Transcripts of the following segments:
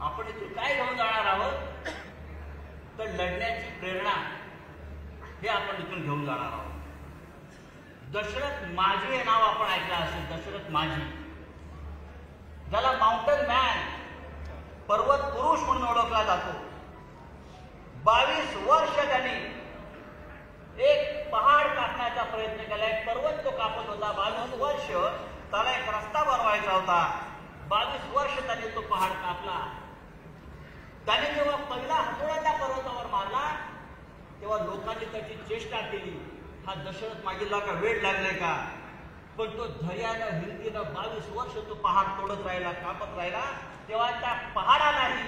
आपण इथून काय घेऊन जाणार आहोत तर लढण्याची प्रेरणा हे आपण इथून घेऊन जाणार आहोत. दशरथ माझी हे नाव आपण ऐकलं असेल. दशरथ माझी, ज्याला माउंटन मॅन, पर्वत पुरुष म्हणून ओळखला जातो. 22 वर्ष त्यांनी एक पहाड कापण्याचा प्रयत्न केला. एक पर्वत तो कापत होता. 22 वर्ष त्याला एक रस्ता बनवायचा होता. 22 वर्ष त्यांनी तो पहाड कापला. त्याने जेव्हा पहिला हातोडा त्या पर्वतावर मारला तेव्हा लोकांनी त्याची चेष्टा केली. हा दशरथ मागीला का वेळ लागले का? पण तो धैर्यानं हिमतीनं 22 वर्ष तो पहाड तोडत राहिला, कापत राहिला. तेव्हा त्या पहाडालाही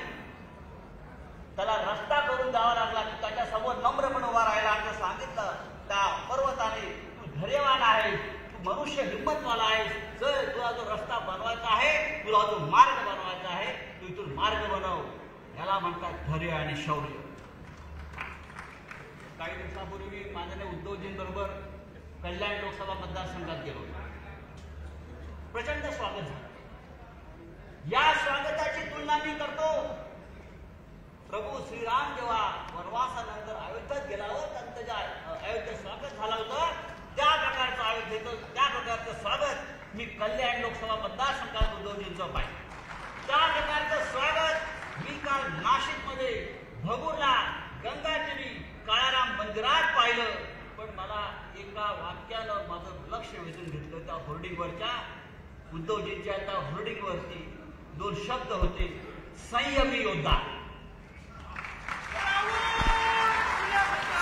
त्याला रस्ता करून द्यावा लागला. की त्याच्या समोर नम्रपणे उभा राहिला आणि सांगितलं त्या पर्वताने, तू धैर्यवान आहे, तू मनुष्य हिंमतवाला आहेस. जर तुला जो रस्ता बनवायचा आहे, तुला जो मार्ग बनवायचा आहे, तू इथून मार्ग बनव. याला म्हणतात धैर्य आणि शौर्य. काही दिवसापूर्वी माननीय उद्धवजींबरोबर कल्याण लोकसभा मतदारसंघात गेलो. प्रचंड स्वागत झालं. या स्वागताची तुलना मी करतो प्रभू श्रीराम जेव्हा वनवासानंतर अयोध्येत गेला होता, त्यांचं जे अयोध्येत स्वागत झालं होतं त्या प्रकारचं अयोध्येचं त्या प्रकारचं स्वागत मी कल्याण लोकसभा मतदारसंघात उद्धवजींचं पाहिलं. त्या प्रकारचं स्वागत मी काल नाशिकमध्ये भगूरला गंगादेवी काळाराम मंदिरात पाहिलं. पण मला एका वाक्यानं माझं लक्ष वेधून घेतलं. त्या होर्डिंगवरच्या उद्धवजींच्या त्या होर्डिंगवरती 2 शब्द होते, संयमी योद्धा.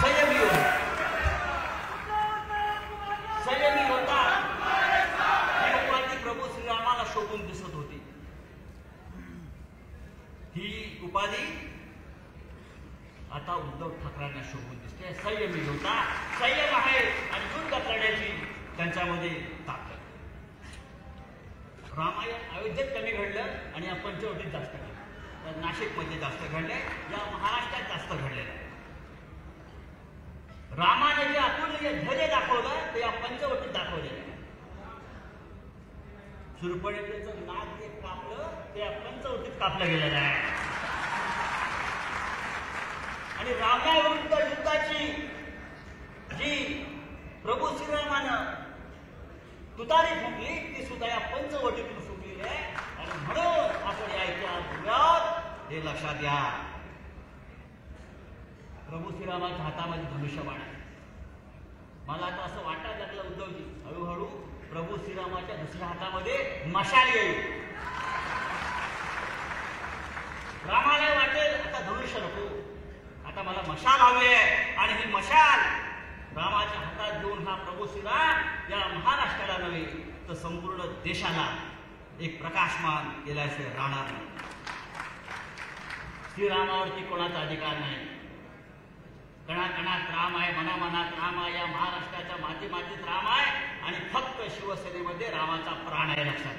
संयमी योद्धा, संयमी योद्धा ही उपाधी प्रभू श्रीरामाला शोभून दिसत होती. ही उपाधी आता उद्धव ठाकरेंना शोभून दिसते. संयमी योद्धा, संयम आहे आणि युद्ध करण्याची त्यांच्यामध्ये ताकद. रामायण अयोध्येत कमी घडलं आणि या पंचवटीत जास्त घडलं. नाशिकमध्ये जास्त घडले, या महाराष्ट्रात जास्त घडलेलं आहे. रामाने जे अतुलनीय धैर्य दाखवलं ते या पंचवटीत दाखवलेलं आहे. शूर्पणखेचं नाक जे कापलं ते या पंचवटीत कापलं गेलेलं आहे. आणि रावणाविरुद्ध युद्धाची जी प्रभू श्रीरामानं तुतारी फुंकली ती सुद्धा या पंचवटीतून फुंकलेली आहे. आणि म्हणून आपण या इतिहास हे लक्षात घ्या. प्रभू श्रीरामाच्या हातामध्ये धनुष्यबाण आहे. मला आता असं वाटायला लागलं उद्धवजी हळूहळू प्रभू श्रीरामाच्या दुसऱ्या हातामध्ये मशाल येईल. रामाला वाटेल आता धनुष्य नको, आता मला मशाल हवी आहे. आणि ही मशाल रामाच्या हातात घेऊन हा प्रभू श्रीराम या महाराष्ट्राला नव्हे तर संपूर्ण देशाला एक प्रकाशमान केल्याशिवाय राहणार नाही. श्रीरामावरती कोणाचा अधिकार नाही. कणाकणात राम आहे, मनामनात राम आहे, या महाराष्ट्राच्या मातीमातीत राम आहे आणि फक्त शिवसेनेमध्ये रामाचा प्राण आहे. लक्षात